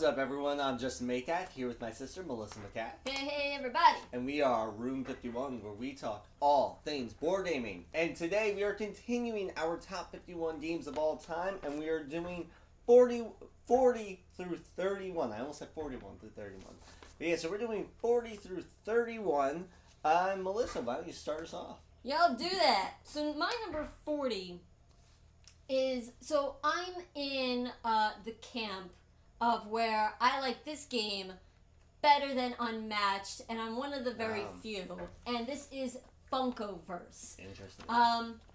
up, everyone? I'm Justin Maycat, here with my sister, Melissa McCat. Hey, everybody! And we are Room 51, where we talk all things board gaming. And today we are continuing our top 51 games of all time, and we are doing 40 through 31. I almost said 41 through 31. But yeah, so we're doing 40 through 31. Melissa, why don't you start us off? Yeah, I'll do that. So my number 40 is, so I'm in the camp of where I like this game better than Unmatched, and I'm one of the very few. And this is Funkoverse. Interesting.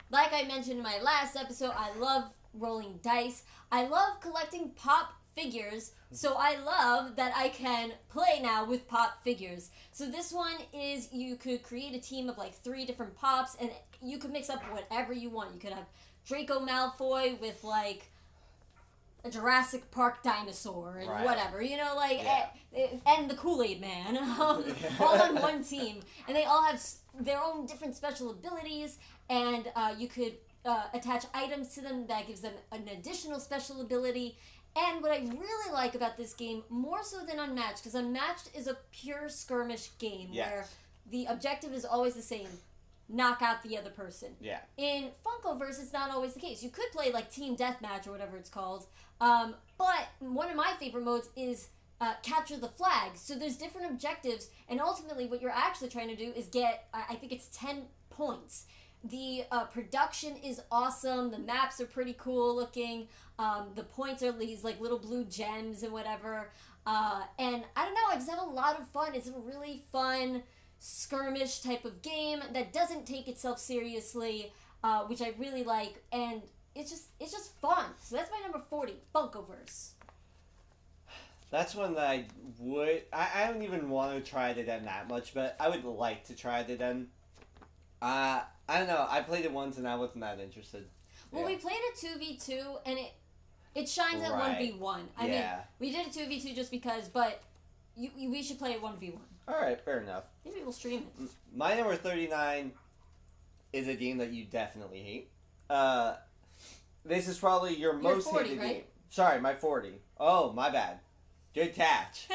Like I mentioned in my last episode, I love rolling dice. I love collecting pop figures, so I love that I can play now with pop figures. So this one is, you could create a team of like 3 different pops, and you could mix up whatever you want. You could have Draco Malfoy with like a Jurassic Park dinosaur and whatever, you know, like, and the Kool-Aid Man, all on one team. And they all have their own different special abilities, and you could attach items to them that gives them an additional special ability. And what I really like about this game, more so than Unmatched, because Unmatched is a pure skirmish game where the objective is always the same: knock out the other person. Yeah. In Funkoverse, it's not always the case. You could play like Team Deathmatch or whatever it's called, but one of my favorite modes is capture the flag. So there's different objectives, and ultimately what you're actually trying to do is get, I think it's 10 points. The production is awesome. The maps are pretty cool looking. The points are these like little blue gems and whatever. And I don't know, I just have a lot of fun. It's a really fun skirmish type of game that doesn't take itself seriously, which I really like, and it's just fun. So that's my number 40, Funkoverse. That's one that I don't even want to try it again that much, but I would like to try it again. I don't know, I played it once and I wasn't that interested. Well, we played a 2v2, and it shines at 1v1. I mean, we did a 2v2 just because, but we should play a 1v1. Alright, fair enough. Maybe we'll stream it. My number 39 is a game that you definitely hate. This is probably your most 40, hated right? game. Sorry, my 40. Oh, my bad. Good catch.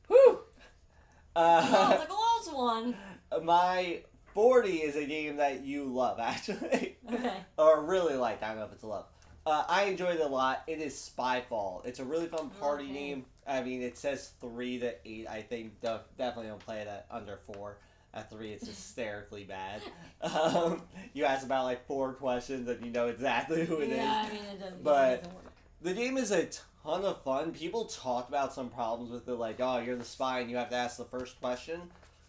Whew! Oh, it's a close one. My 40 is a game that you love, actually. Okay. Or really like. I don't know if it's a love. I enjoyed it a lot. It is Spyfall. It's a really fun party game. I mean, it says 3 to 8. I think definitely don't play it at under 4. At 3, it's hysterically bad. You ask about like 4 questions and you know exactly who it is. Yeah, I mean, it doesn't work. The game is a ton of fun. People talk about some problems with it, like, oh, you're the spy and you have to ask the first question.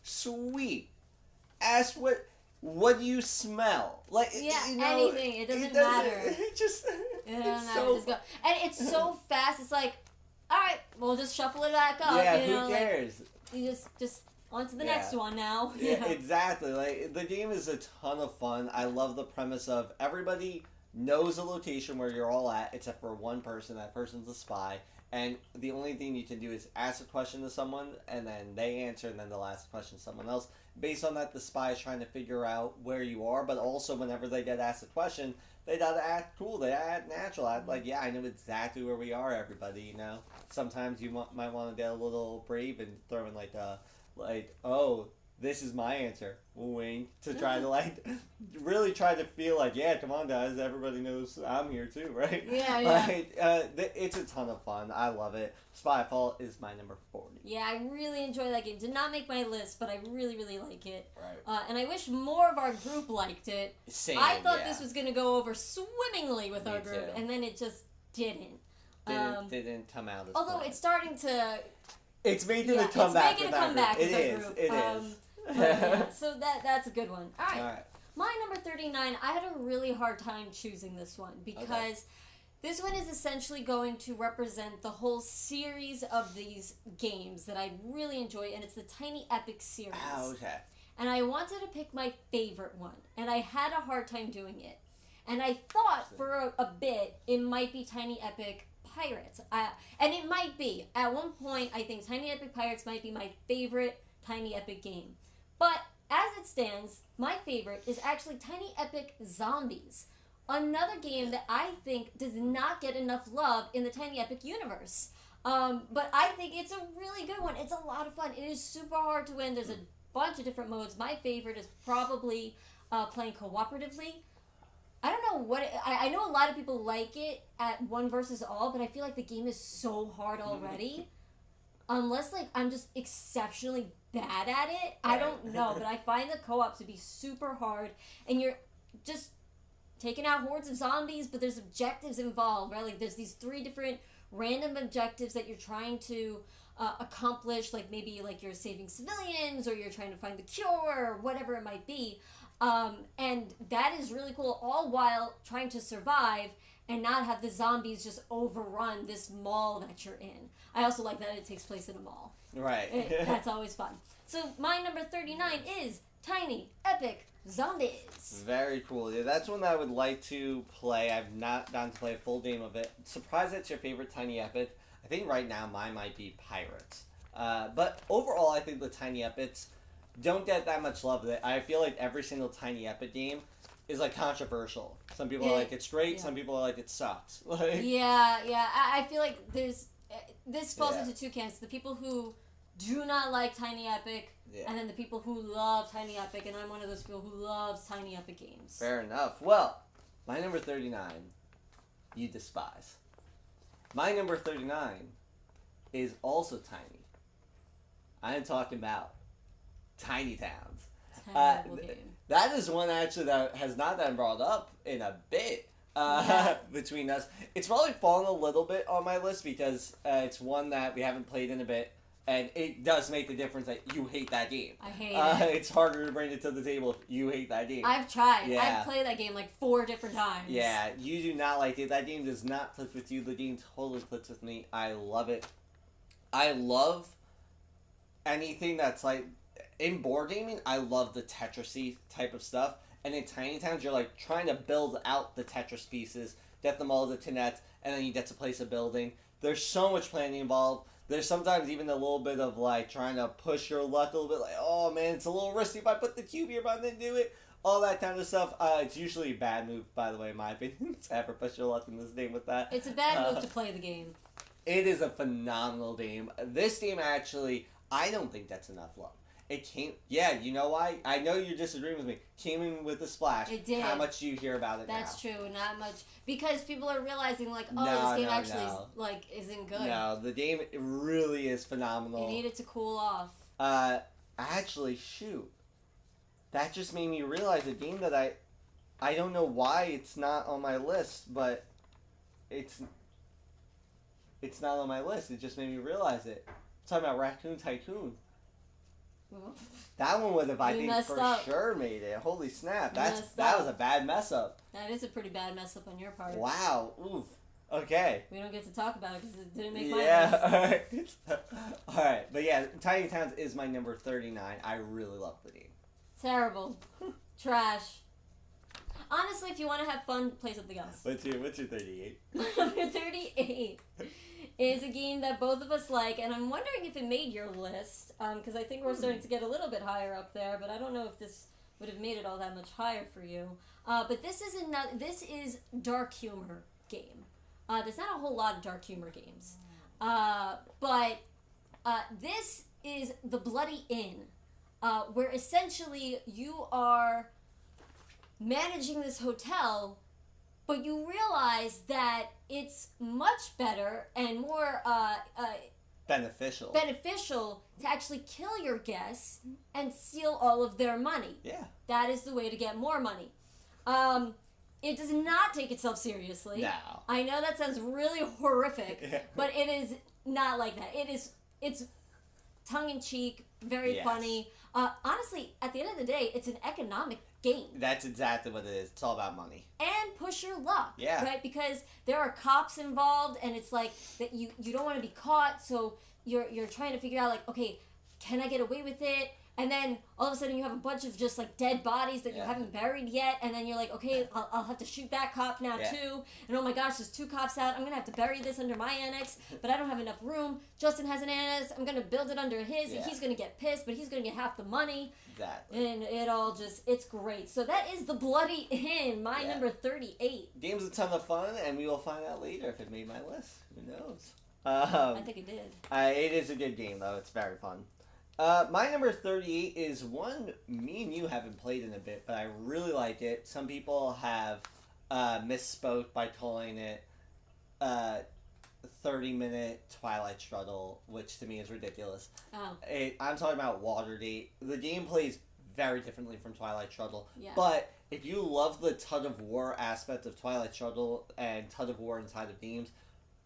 Sweet. Ask what do you smell? Like, anything. It doesn't matter. It just Just go. And it's so fast. It's like, all right, we'll just shuffle it back up. Yeah, who cares? Like, you just on to the next one now. Yeah, exactly. Like, the game is a ton of fun. I love the premise of everybody knows a location where you're all at, except for one person. That person's a spy. And the only thing you can do is ask a question to someone, and then they answer, and then they'll ask a question to someone else. Based on that, the spy is trying to figure out where you are, but also whenever they get asked a question, they gotta act cool, they act natural, act like, yeah, I know exactly where we are, everybody, you know? Sometimes you might want to get a little brave and throw in oh, this is my answer, wink, to try to, really try to feel like, yeah, come on, guys, everybody knows I'm here, too, right? Yeah. It's a ton of fun. I love it. Spyfall is my number 40. Yeah, I really enjoy that game. Did not make my list, but I really, really like it. Right. And I wish more of our group liked it. Same, I thought this was going to go over swimmingly with our group, too. and then it just didn't. Didn't come out as although fun. it's starting to... It's making a comeback with our group. It is. It is. So that's a good one. All right. My number 39, I had a really hard time choosing this one because this one is essentially going to represent the whole series of these games that I really enjoy, and it's the Tiny Epic series. Oh, okay. And I wanted to pick my favorite one, and I had a hard time doing it. And I thought for a bit it might be Tiny Epic Pirates. And it might be. At one point, I think Tiny Epic Pirates might be my favorite Tiny Epic game. But as it stands, my favorite is actually Tiny Epic Zombies. Another game that I think does not get enough love in the Tiny Epic universe. But I think it's a really good one. It's a lot of fun. It is super hard to win. There's a bunch of different modes. My favorite is probably playing cooperatively. I don't know what I know a lot of people like it at one versus all, but I feel like the game is so hard already. Unless like I'm just exceptionally bad at it, I don't know. But I find the co-op to be super hard, and you're just taking out hordes of zombies, but there's objectives involved, right? Like there's these 3 different random objectives that you're trying to accomplish, like maybe like you're saving civilians or you're trying to find the cure or whatever it might be. And that is really cool, all while trying to survive and not have the zombies just overrun this mall that you're in. I also like that it takes place in a mall. Right. That's always fun. So my number 39 is Tiny Epic Zombies. Very cool. Yeah, that's one that I would like to play. I've not gotten to play a full game of it. Surprised that's your favorite Tiny Epic. I think right now mine might be Pirates. But overall, I think the Tiny Epics don't get that much love. I feel like every single Tiny Epic game is like controversial. Some people are like it's great. Some people are like it sucks. Yeah. I feel like this falls into 2 camps: the people who do not like Tiny Epic, and then the people who love Tiny Epic. And I'm one of those people who loves Tiny Epic games. Fair enough. Well, my number 39, you despise. My number 39 is also tiny. I am talking about Tiny Towns. Terrible game. That is one actually that has not been brought up in a bit between us. It's probably fallen a little bit on my list because it's one that we haven't played in a bit, and it does make the difference that you hate that game. I hate it. It's harder to bring it to the table if you hate that game. I've tried. Yeah. I've played that game like 4 different times. Yeah, you do not like it. That game does not click with you. The game totally clicks with me. I love it. I love anything that's like... In board gaming, I love the Tetris-y type of stuff. And in Tiny Towns, you're like trying to build out the Tetris pieces, get them all to connect, and then you get to place a building. There's so much planning involved. There's sometimes even a little bit of like trying to push your luck a little bit, like, oh man, it's a little risky if I put the cube here, but I didn't do it. All that kind of stuff. It's usually a bad move, by the way, in my opinion, to ever push your luck in this game with that. It's a bad move to play the game. It is a phenomenal game. This game actually, I don't think that's enough love. It came, you know why? I know you're disagreeing with me. Came in with a splash. It did. How much do you hear about it That's now? true, not much. Because people are realizing, like, this game actually isn't good. No, the game really is phenomenal. You need it to cool off. Actually, shoot. That just made me realize a game that I don't know why it's not on my list, but it's not on my list. It just made me realize it. I'm talking about Raccoon Tycoon. That one would have, I think, for sure made it. Holy snap. That was a bad mess up. That is a pretty bad mess up on your part. Wow. Oof. Okay. We don't get to talk about it because it didn't make my list. Yeah. Alright. But yeah, Tiny Towns is my number 39. I really love the game. Terrible. Trash. Honestly, if you want to have fun, play something else. What's your 38? Number 38 is a game that both of us like, and I'm wondering if it made your list, because I think we're starting to get a little bit higher up there, but I don't know if this would have made it all that much higher for you. But this is dark humor game. There's not a whole lot of dark humor games. But this is The Bloody Inn, where essentially you are managing this hotel, but you realize that it's much better and more beneficial to actually kill your guests and steal all of their money. Yeah. That is the way to get more money. It does not take itself seriously. No. I know that sounds really horrific, but it is not like that. It's tongue-in-cheek, very funny. Honestly, at the end of the day, it's an economic game. That's exactly what it is. It's all about money. And push your luck. Yeah. Right? Because there are cops involved, and it's like that you don't want to be caught, so you're trying to figure out, like, okay, can I get away with it? And then all of a sudden you have a bunch of just like dead bodies that you haven't buried yet, and then you're like, okay, I'll have to shoot that cop now too. And oh my gosh, there's 2 cops out. I'm gonna have to bury this under my annex, but I don't have enough room. Justin has an annex. I'm gonna build it under his, and he's gonna get pissed, but he's gonna get half the money. Exactly. And it's great. So that is The Bloody Inn, my number 38. Game's a ton of fun, and we will find out later if it made my list. Who knows? I think it did. It is a good game, though. It's very fun. My number 38 is one me and you haven't played in a bit, but I really like it. Some people have misspoke by calling it 30-minute Twilight Struggle, which to me is ridiculous. Oh. I'm talking about Watergate. The game plays very differently from Twilight Struggle, Yeah. but if you love the tug of war aspect of Twilight Struggle and tug of war inside of games,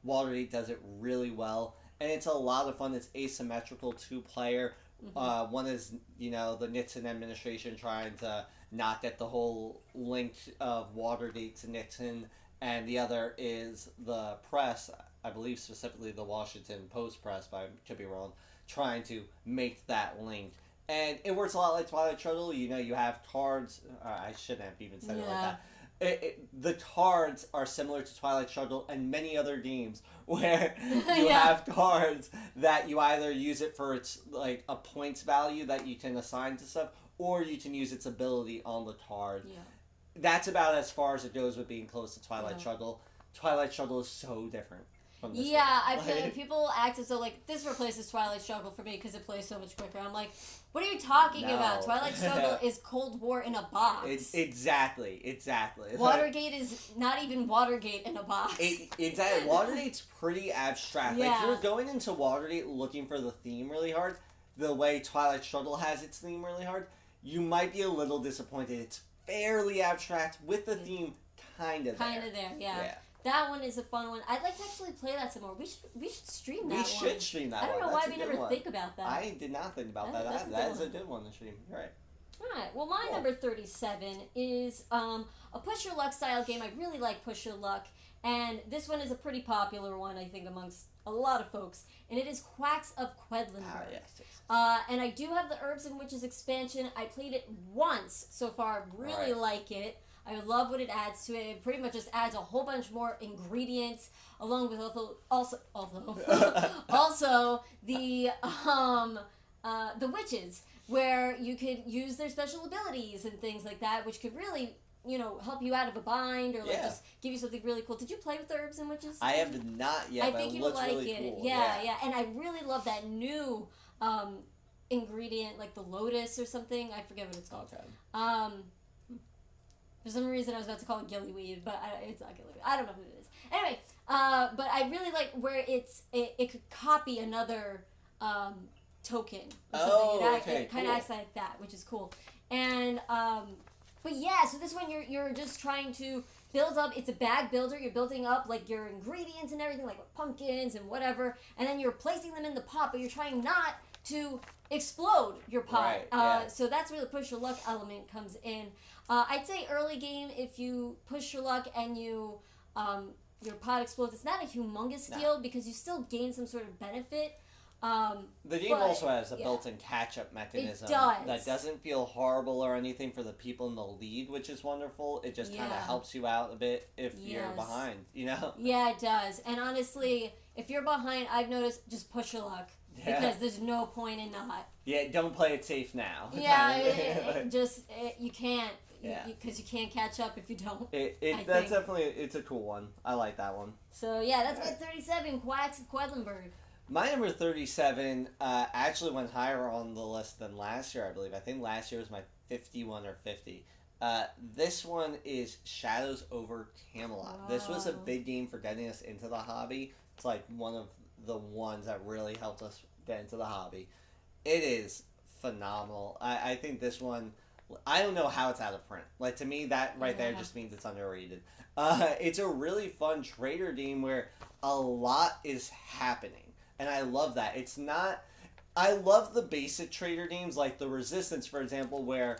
Watergate does it really well. And it's a lot of fun. It's asymmetrical two-player. Mm-hmm. One is, the Nixon administration trying to not get the whole link of Watergate to Nixon, and the other is the press, I believe specifically the Washington Post press, but I could be wrong, trying to make that link. And it works a lot like Twilight Struggle. You have cards. I shouldn't have even said it like that. The cards are similar to Twilight Struggle and many other games where you have cards that you either use it for its like a points value that you can assign to stuff, or you can use its ability on the card. Yeah. That's about as far as it goes with being close to Twilight Struggle. Twilight Struggle is so different from this game. I feel like people act as though like this replaces Twilight Struggle for me because it plays so much quicker. I'm like, what are you talking about? Twilight Struggle is Cold War in a box. Exactly. Watergate is not even Watergate in a box. Exactly. Watergate's pretty abstract. Yeah. Like, if you're going into Watergate looking for the theme really hard, the way Twilight Struggle has its theme really hard, you might be a little disappointed. It's fairly abstract with the theme kind of there. Yeah. That one is a fun one. I'd like to actually play that some more. We should stream that one. We should stream that one. I don't know why we never think about that. I did not think about that. That is a good one to stream. You're right. Alright, well my number 37 is a Push Your Luck style game. I really like Push Your Luck, and this one is a pretty popular one, I think, amongst a lot of folks, and it is Quacks of Quedlinburg. Yes. And I do have the Herbs and Witches expansion. I played it once so far. Really like it. I love what it adds to it. It pretty much just adds a whole bunch more ingredients, along with also the witches, where you could use their special abilities and things like that, which could really, help you out of a bind or just give you something really cool. Did you play with the Herbs and Witches? I have not yet. I think you would like really it. Cool. Yeah, and I really love that new ingredient, like the lotus or something. I forget what it's called. Okay. For some reason, I was about to call it gillyweed, but it's not gillyweed. I don't know who it is. Anyway, but I really like where it could copy another token or something. It kind of acts like that, which is cool. And but yeah, so this one you're just trying to build up. It's a bag builder. You're building up like your ingredients and everything, like pumpkins and whatever, and then you're placing them in the pot, but you're trying not to explode your pot. So that's where the Push Your Luck element comes in. I'd say early game, if you push your luck and you your pot explodes, it's not a humongous deal because you still gain some sort of benefit. The game also has a built-in catch-up mechanism that doesn't feel horrible or anything for the people in the lead, which is wonderful. It just kind of helps you out a bit if you're behind, Yeah, it does. And honestly, if you're behind, I've noticed just push your luck. Yeah. Because there's no point in not. Yeah, don't play it safe now. Yeah, you can't. Because you can't catch up if you don't. That's definitely, it's a cool one. I like that one. So yeah, that's my 37, Quacks of Quedlinburg. My number 37 actually went higher on the list than last year, I believe. I think last year was my 51 or 50. This one is Shadows over Camelot. Wow. This was a big game for getting us into the hobby. It's like one of the ones that really helped us get into the hobby. It is phenomenal. I think this one, I don't know how it's out of print. Like, to me, that there just means it's underrated. It's a really fun trader game where a lot is happening. And I love that. I love the basic trader games, like the Resistance, for example, where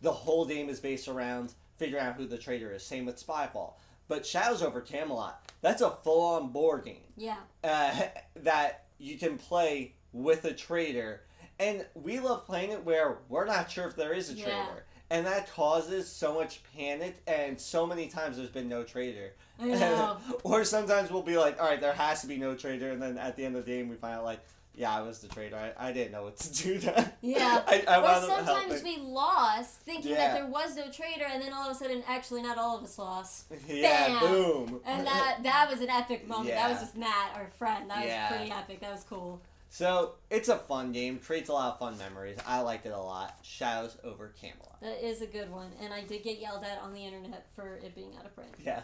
the whole game is based around figuring out who the trader is. Same with Spyfall. But Shadows over Camelot, that's a full-on board game. Yeah. That you can play with a trader. And we love playing it where we're not sure if there is a trader. And that causes so much panic, and so many times there's been no trader. I know. Or sometimes we'll be like, all right, there has to be no trader, and then at the end of the game we find out, like, Yeah, I was the traitor. I didn't know what to do then. Yeah. I Or wound up sometimes helping. we lost thinking Yeah. that there was no traitor, and then all of a sudden, actually, not all of us lost. Yeah, Bam! boom. And that was an epic moment. Yeah. That was with Matt, our friend. That Yeah. was pretty epic. That was cool. So, it's a fun game. Creates a lot of fun memories. I liked it a lot. Shadows over Camelot. That is a good one, and I did get yelled at on the internet for it being out of print. Yeah.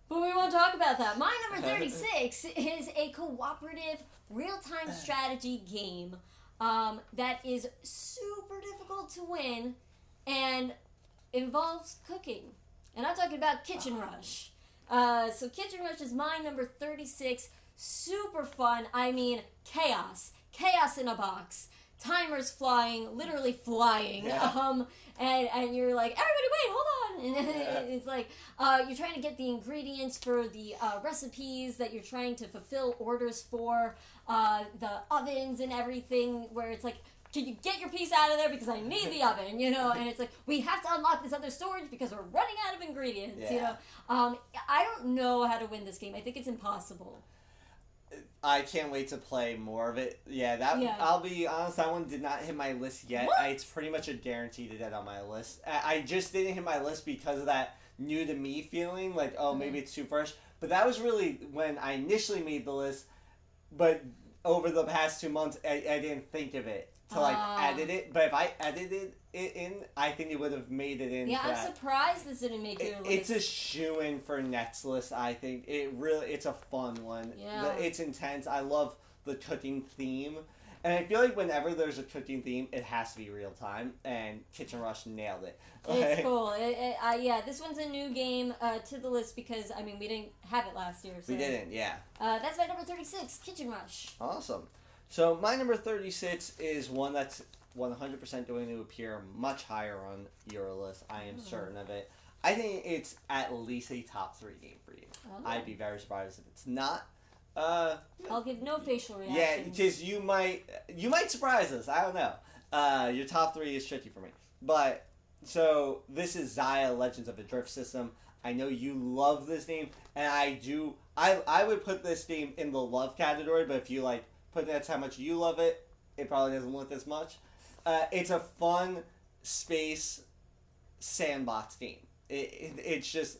But we won't talk about that. My number 36 is a cooperative real-time strategy game that is super difficult to win and involves cooking. And I'm talking about Kitchen Rush. So Kitchen Rush is my number 36. Super fun. I mean, chaos. Chaos in a box. Timers flying, literally flying. Yeah. And you're like, everybody wait, hold on. And it's like, you're trying to get the ingredients for the recipes that you're trying to fulfill orders for, the ovens and everything, where it's like, can you get your piece out of there because I need the oven, you know? And it's like, we have to unlock this other storage because we're running out of ingredients, you know? I don't know how to win this game. I think it's impossible. I can't wait to play more of it. Yeah. I'll be honest, that one did not hit my list yet. It's pretty much a guarantee to get on my list. I just didn't hit my list because of that new to me feeling, like, oh, maybe it's too fresh. But that was really when I initially made the list, but over the past 2 months, I didn't think of it to, like, edit it. But if I edited it in, I think it would have made it in. Yeah, I'm surprised this didn't make your list. It's a shoo-in for next list, I think. It's a fun one. Yeah. It's intense. I love the cooking theme. And I feel like whenever there's a cooking theme, it has to be real time. And Kitchen Rush nailed it. It's cool. Yeah, this one's a new game to the list because, I mean, we didn't have it last year. So. We didn't, yeah. That's my number 36, Kitchen Rush. Awesome. So my number 36 is one that's 100% going to appear much higher on your list. I am certain of it. I think it's at least a top 3 game for you. Oh. I'd be very surprised if it's not. I'll give no facial reactions. Yeah, because you might surprise us. I don't know. Your top 3 is tricky for me. But, so, this is Ziya Legends of the Drift System. I know you love this game, and I do. I would put this game in the love category, but if you, like, put that's how much you love it, it probably doesn't look as much. It's a fun space sandbox game. It's just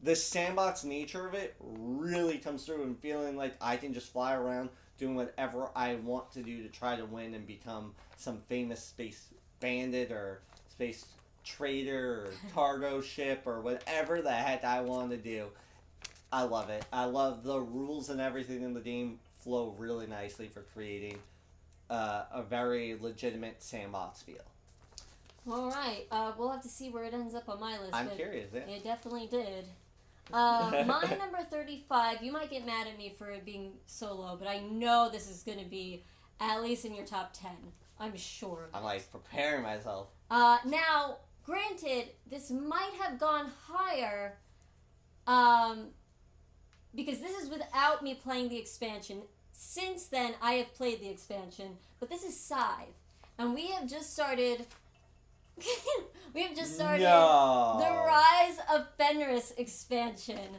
the sandbox nature of it really comes through, and feeling like I can just fly around doing whatever I want to do to try to win and become some famous space bandit or space trader or cargo ship or whatever the heck I want to do. I love it. I love the rules and everything in the game flow really nicely for creating a very legitimate sandbox feel. All right. We'll have to see where it ends up on my list. I'm curious, yeah. It definitely did. My number 35, you might get mad at me for it being so low, but I know this is going to be at least in your top 10. I'm sure. I'm, like, preparing myself. Now, granted, this might have gone higher because this is without me playing the expansion. Since then, I have played the expansion, but this is Scythe, and we have just started... No. the Rise of Fenris expansion.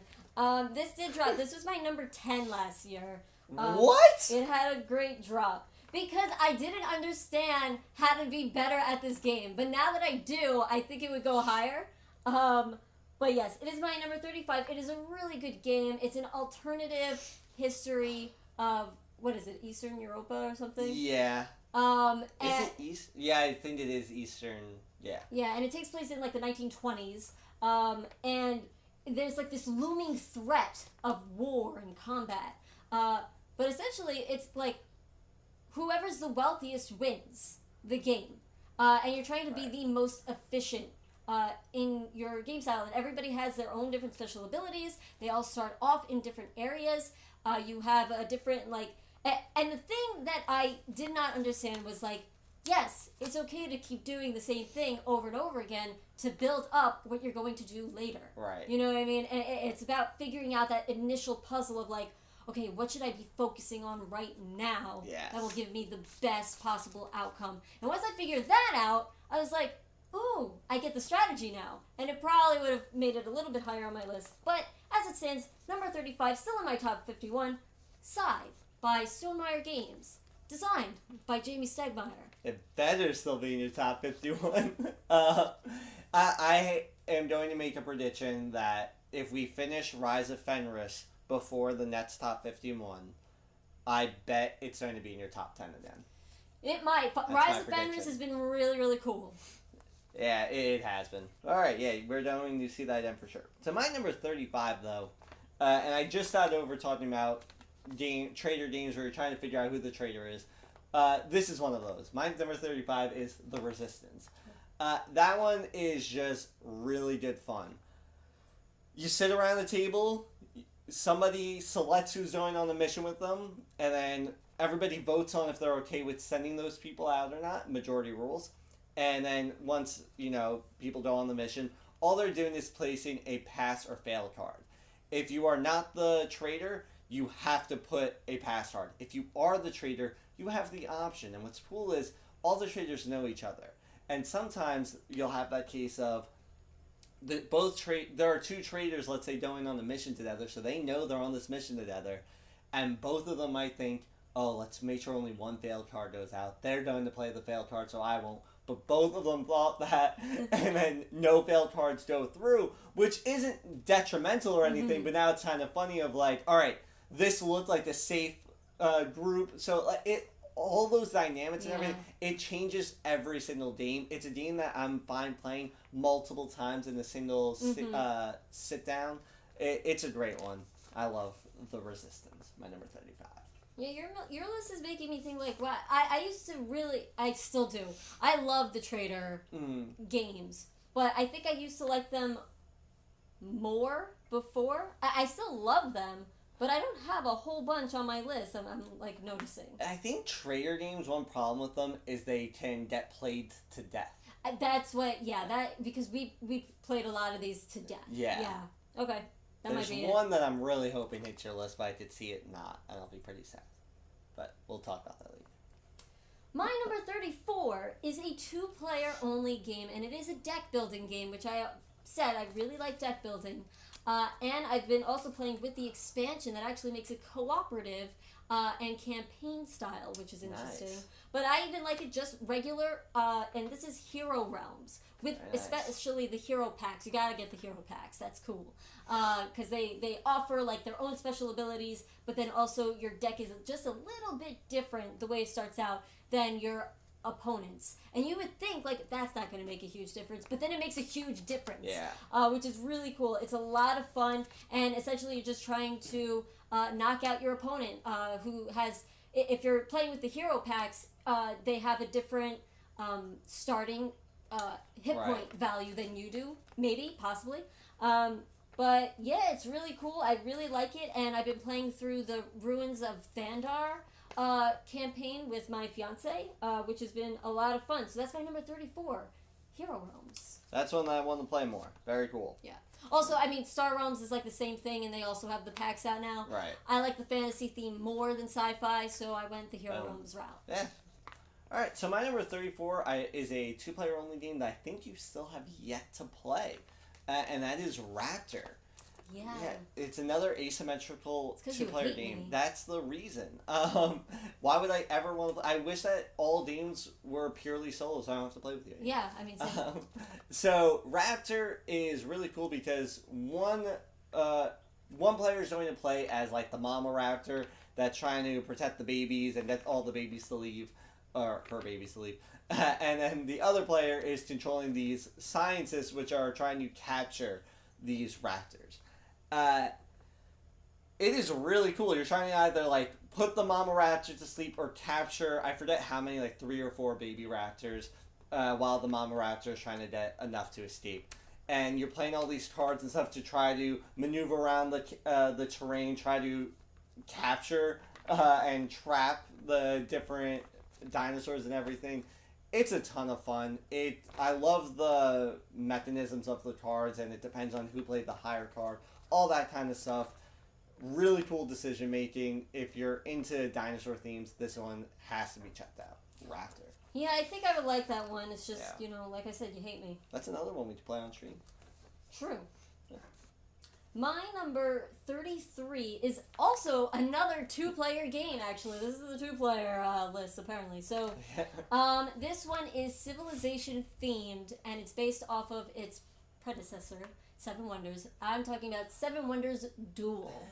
This did drop. This was my number 10 last year. What? It had a great drop. Because I didn't understand how to be better at this game. But now that I do, I think it would go higher. But yes, it is my number 35. It is a really good game. It's an alternative history of, what is it, Eastern Europa or something? Yeah. And is it East? Yeah, I think it is Eastern. Yeah. Yeah, and it takes place in like the 1920s. And there's like this looming threat of war and combat. But essentially, it's like whoever's the wealthiest wins the game. And you're trying to be the most efficient in your game style. And everybody has their own different special abilities. They all start off in different areas. You have a different, like... And the thing that I did not understand was, like, yes, it's okay to keep doing the same thing over and over again to build up what you're going to do later. Right. You know what I mean? And it's about figuring out that initial puzzle of, like, okay, what should I be focusing on right now that will give me the best possible outcome? And once I figured that out, I was like, ooh, I get the strategy now. And it probably would have made it a little bit higher on my list. But as it stands, number 35, still in my top 51, Scythe. by Stonemaier Games. Designed by Jamie Stegmaier. It better still be in your top 51. I am going to make a prediction that if we finish Rise of Fenris before the Nets top 51, I bet it's going to be in your top 10 again. It might. Rise of Fenris has been really, really cool. Yeah, it has been. Alright, yeah, we're going to see that again for sure. So my number 35, though, and I just got over talking about trader games where you're trying to figure out who the trader is. This is one of those. My number 35 is The Resistance. That one is just really good fun. You sit around the table, somebody selects who's going on the mission with them, and then everybody votes on if they're okay with sending those people out or not. Majority rules. And then once, people go on the mission, all they're doing is placing a pass or fail card. If you are not the trader, you have to put a pass card. If you are the trader, you have the option. And what's cool is all the traders know each other. And sometimes you'll have that case of there are two traders, let's say, going on the mission together, so they know they're on this mission together, and both of them might think, oh, let's make sure only one failed card goes out. They're going to play the failed card, so I won't. But both of them thought that, and then no failed cards go through, which isn't detrimental or anything, but now it's kind of funny of like, all right, this looked like a safe group, so all those dynamics and everything, it changes every single game. It's a game that I'm fine playing multiple times in a single sit down. It's a great one. I love The Resistance, my number 35. Yeah, your list is making me think like, wow, I used to really, I still do. I love the trader games, but I think I used to like them more before. I still love them, but I don't have a whole bunch on my list. I'm like noticing. I think trader games, one problem with them is they can get played to death. That's what, because we played a lot of these to death. Yeah. Yeah. Okay. There's one that I'm really hoping hits your list, but I could see it not, and I'll be pretty sad. But we'll talk about that later. My number 34 is a 2-player only game, and it is a deck building game, which I said I really like deck building. And I've been also playing with the expansion that actually makes it cooperative and campaign style, which is interesting. Nice. But I even like it just regular, and this is Hero Realms. With especially the hero packs. You gotta get the hero packs. That's cool. Because they offer like their own special abilities, but then also your deck is just a little bit different the way it starts out than your opponents. And you would think like that's not going to make a huge difference, but then it makes a huge difference. Yeah. Which is really cool. It's a lot of fun, and essentially you're just trying to knock out your opponent who has, if you're playing with the hero packs, they have a different starting hit point value than you do, maybe, possibly. But yeah, it's really cool. I really like it, and I've been playing through the Ruins of Thandar campaign with my fiance, which has been a lot of fun. So that's my number 34, Hero Realms. That's one that I want to play more. Very cool. Yeah. Also, I mean, Star Realms is like the same thing, and they also have the packs out now. Right. I like the fantasy theme more than sci-fi, so I went the Hero Realms route. Yeah. All right, so my number 34 is a 2-player only game that I think you still have yet to play, and that is Raptor. Yeah. It's another asymmetrical 2-player game. Me. That's the reason. Why would I ever want to play? I wish that all games were purely solo, so I don't have to play with you. Yeah, I mean, so Raptor is really cool because one player is going to play as like the mama raptor that's trying to protect the babies and get all the babies to leave, or her babies to leave. And then the other player is controlling these scientists which are trying to capture these raptors. It is really cool. You're trying to either like put the mama raptor to sleep or capture, I forget how many, like 3 or 4 baby raptors, while the mama raptor is trying to get enough to escape. And you're playing all these cards and stuff to try to maneuver around the terrain, try to capture and trap the different dinosaurs and everything. It's a ton of fun. I love the mechanisms of the cards, and it depends on who played the higher card. All that kind of stuff. Really cool decision making. If you're into dinosaur themes, this one has to be checked out. Raptor. Yeah, I think I would like that one. It's just, like I said, you hate me. That's another one we could play on stream. True. Yeah. My number 33 is also another two-player game, actually. This is the two-player list, apparently. So, this one is Civilization-themed, and it's based off of its predecessor, Seven Wonders. I'm talking about Seven Wonders Duel.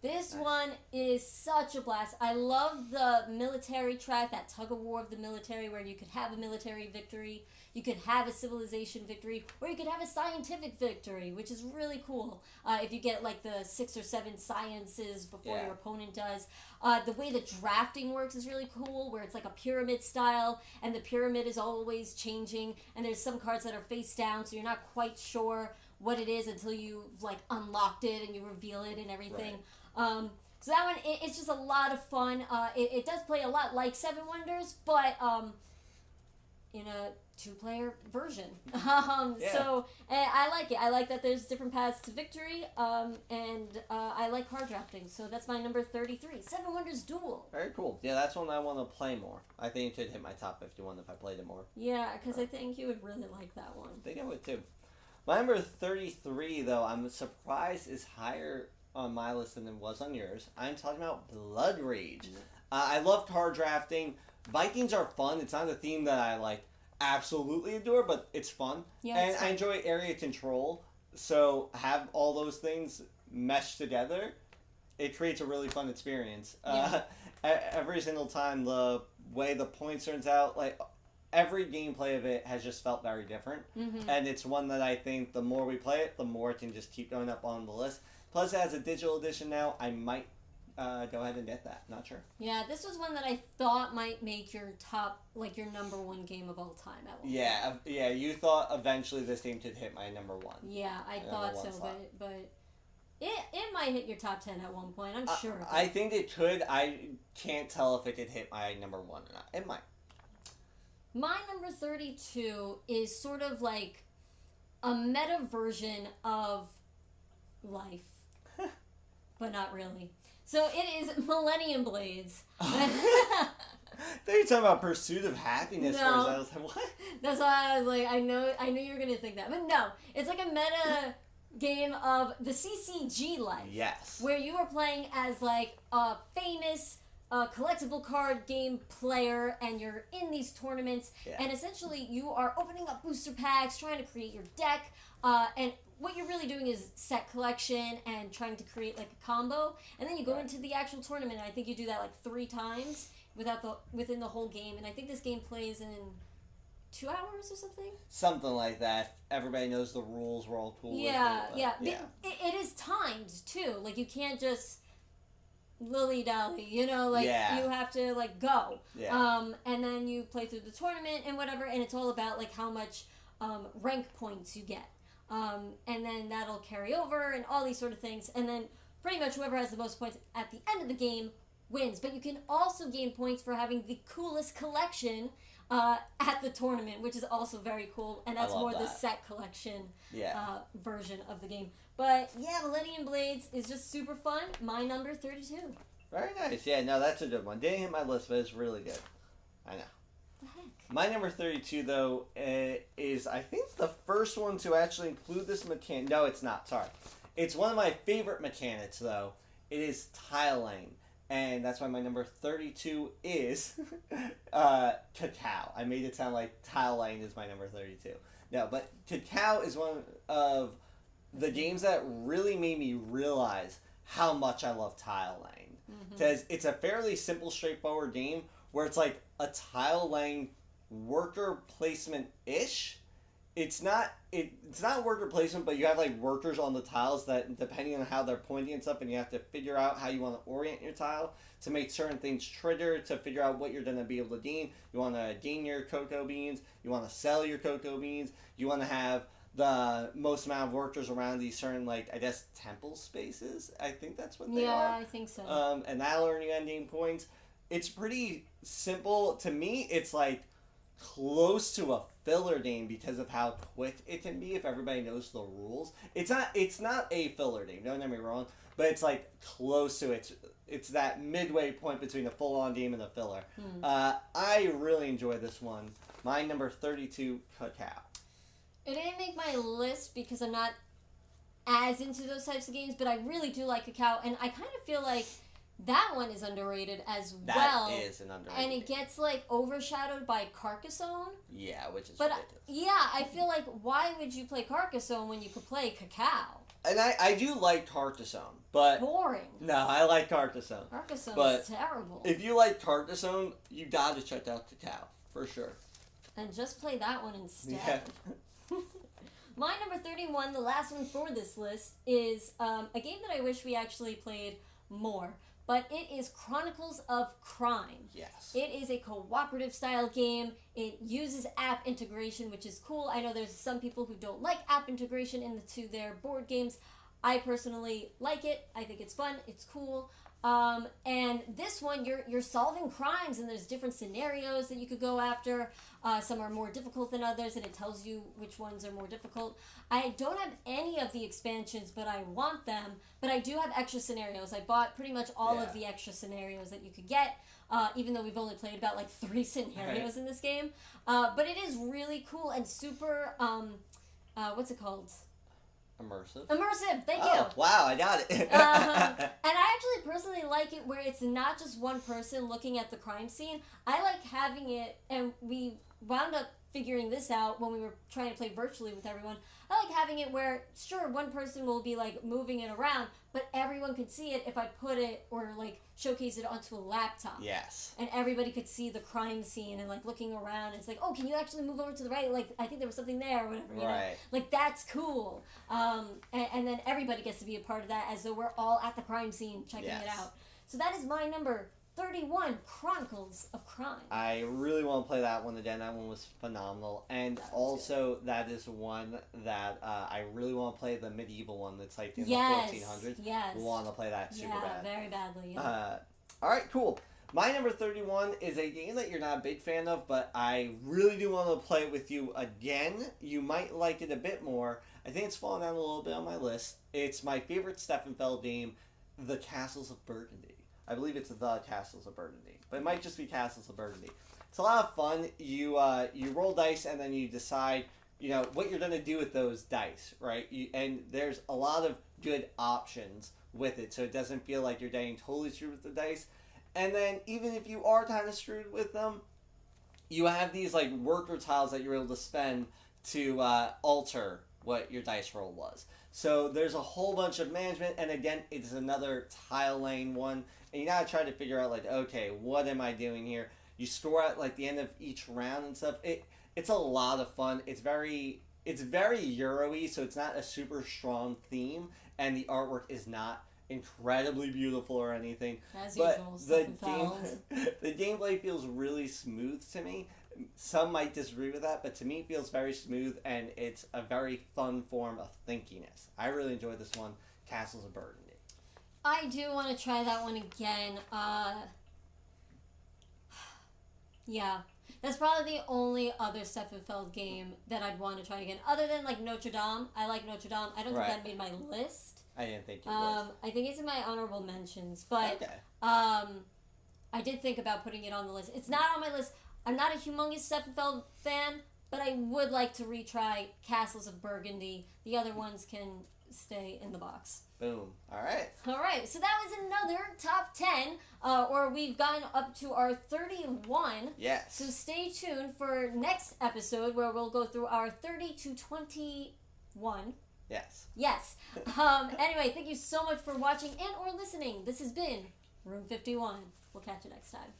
This one is such a blast. I love the military track, that tug-of-war of the military, where you could have a military victory, you could have a civilization victory, or you could have a scientific victory, which is really cool. If you get like the 6 or 7 sciences before your opponent does. The way the drafting works is really cool, where it's like a pyramid style, and the pyramid is always changing, and there's some cards that are face down, so you're not quite sure what it is until you've like unlocked it and you reveal it and everything. Right. So that one, it's just a lot of fun. It does play a lot like Seven Wonders, but in a two-player version. So I like it. I like that there's different paths to victory, and I like card drafting. So that's my number 33, Seven Wonders Duel. Very cool. Yeah, that's one I want to play more. I think it should hit my top 51 if I played it more. Yeah, because I think you would really like that one. I think I would too. My number 33, though, I'm surprised is higher on my list than it was on yours. I'm talking about Blood Rage. I love card drafting. Vikings are fun. It's not a theme that I like absolutely adore, but it's fun. Yeah, and I enjoy area control. So have all those things meshed together, it creates a really fun experience. Every single time, the way the points turns out, like every gameplay of it has just felt very different. And it's one that I think the more we play it, the more it can just keep going up on the list. Plus, it has a digital edition now. I might go ahead and get that. Not sure. Yeah, this was one that I thought might make your top, like your number one game of all time at one point. Yeah, you thought eventually this game could hit my number one. Yeah, I thought so, but it might hit your top 10 at one point, I'm sure. I think it could. I can't tell if it could hit my number one or not. It might. My number 32 is sort of like a meta version of life, but not really. So it is Millennium Blades. I thought you were talking about Pursuit of Happiness. No. I was like, what? That's why I was like, I knew you were going to think that. But no, it's like a meta game of the CCG life. Yes. Where you are playing as like a famous collectible card game player, and you're in these tournaments, and essentially you are opening up booster packs, trying to create your deck, and what you're really doing is set collection and trying to create like a combo, and then you go into the actual tournament. And I think you do that like 3 times within the whole game, and I think this game plays in 2 hours or something. Something like that. Everybody knows the rules. We're all cool. Yeah. It is timed too. Like you can't just lily-dally, you know, like you have to like go. And then you play through the tournament and whatever, and it's all about like how much rank points you get. And then that'll carry over and all these sort of things. And then pretty much whoever has the most points at the end of the game wins. But you can also gain points for having the coolest collection at the tournament, which is also very cool. And that's more the set collection version of the game. But yeah, Millennium Blades is just super fun. My number 32. Very nice. Yeah, no, that's a good one. Didn't hit my list, but it's really good. I know. My number 32, though, is, I think, the first one to actually include this mechanic. No, it's not. Sorry. It's one of my favorite mechanics, though. It is tile laying. And that's why my number 32 is Cacao. I made it sound like tile laying is my number 32. No, but Cacao is one of the games that really made me realize how much I love tile laying. Because it's a fairly simple, straightforward game where it's like a tile laying worker placement-ish. It's not worker placement, but you have like workers on the tiles that, depending on how they're pointing and stuff, and you have to figure out how you want to orient your tile to make certain things trigger, to figure out what you're going to be able to gain. You want to gain your cocoa beans, you want to sell your cocoa beans, you want to have the most amount of workers around these certain, like, I guess, temple spaces. I think that's what they are. Yeah, I think so. And that'll earn you endgame points. It's pretty simple. To me, it's like close to a filler game because of how quick it can be if everybody knows the rules. It's not a filler game, don't get me wrong, but it's like close to it. It's that midway point between a full-on game and a filler. I really enjoy this one. My number 32, Cacao. It didn't make my list because I'm not as into those types of games, but I really do like Cacao, and I kind of feel like that one is underrated as well. That is an underrated and it game. gets like overshadowed by Carcassonne. Yeah, which is But ridiculous. yeah, I feel like why would you play Carcassonne when you could play Cacao? And I do like Carcassonne, but Boring. no, I like Carcassonne. Carcassonne But is terrible. If you like Carcassonne, you gotta check out Cacao for sure. And just play that one instead. Yeah. My number 31, the last one for this list, is a game that I wish we actually played more. But it is Chronicles of Crime. Yes. It is a cooperative style game. It uses app integration, which is cool. I know there's some people who don't like app integration into their board games. I personally like it. I think it's fun. It's cool. And this one, you're solving crimes, and there's different scenarios that you could go after. Some are more difficult than others, and it tells you which ones are more difficult. I don't have any of the expansions, but I want them. But I do have extra scenarios. I bought pretty much all of the extra scenarios that you could get, even though we've only played about like 3 scenarios in this game. But it is really cool and super, what's it called? Immersive, thank you. Oh, wow, I got it. And I actually personally like it where it's not just one person looking at the crime scene. I like having it, and we wound up figuring this out when we were trying to play virtually with everyone. I like having it where, sure, one person will be like moving it around, but everyone could see it if I put it or like showcase it onto a laptop. Yes. And everybody could see the crime scene and like looking around. And it's like, oh, can you actually move over to the right? Like, I think there was something there or whatever. You know? Like, that's cool. And then everybody gets to be a part of that as though we're all at the crime scene checking it out. So that is my number 31, Chronicles of Crime. I really want to play that one again. That one was phenomenal. And also, that is one that I really want to play, the medieval one that's like in the 1400s. Yes. Want to play that super bad. Very badly. Yeah. Alright, cool. My number 31 is a game that you're not a big fan of, but I really do want to play it with you again. You might like it a bit more. I think it's fallen down a little bit on my list. It's my favorite Steffenfeld game, The Castles of Burgundy. I believe it's The Castles of Burgundy, but it might just be Castles of Burgundy. It's a lot of fun. You roll dice and then you decide, what you're going to do with those dice, right? And there's a lot of good options with it, so it doesn't feel like you're getting totally screwed with the dice. And then even if you are kind of screwed with them, you have these like worker tiles that you're able to spend to alter what your dice roll was. So there's a whole bunch of management, and again, it's another tile laying one. And you gotta try to figure out, like, okay, what am I doing here? You score at, like, the end of each round and stuff. It's a lot of fun. It's very Euro-y, so it's not a super strong theme, and the artwork is not incredibly beautiful or anything. As but usual, the gameplay feels really smooth to me. Some might disagree with that, but to me it feels very smooth, and it's a very fun form of thinkiness. I really enjoyed this one, Castles of Burgundy. I do want to try that one again. Yeah. That's probably the only other Steffenfeld game that I'd want to try again. Other than, like, Notre Dame. I like Notre Dame. I don't think that made my list. I didn't think you would. I think it's in my honorable mentions. But, okay. I did think about putting it on the list. It's not on my list. I'm not a humongous Steffenfeld fan, but I would like to retry Castles of Burgundy. The other ones can stay in the box. Boom. All right. All right. So that was another top 10, or we've gotten up to our 31. Yes. So stay tuned for next episode where we'll go through our 30 to 21. Yes. Yes. Anyway, thank you so much for watching and or listening. This has been Room 51. We'll catch you next time.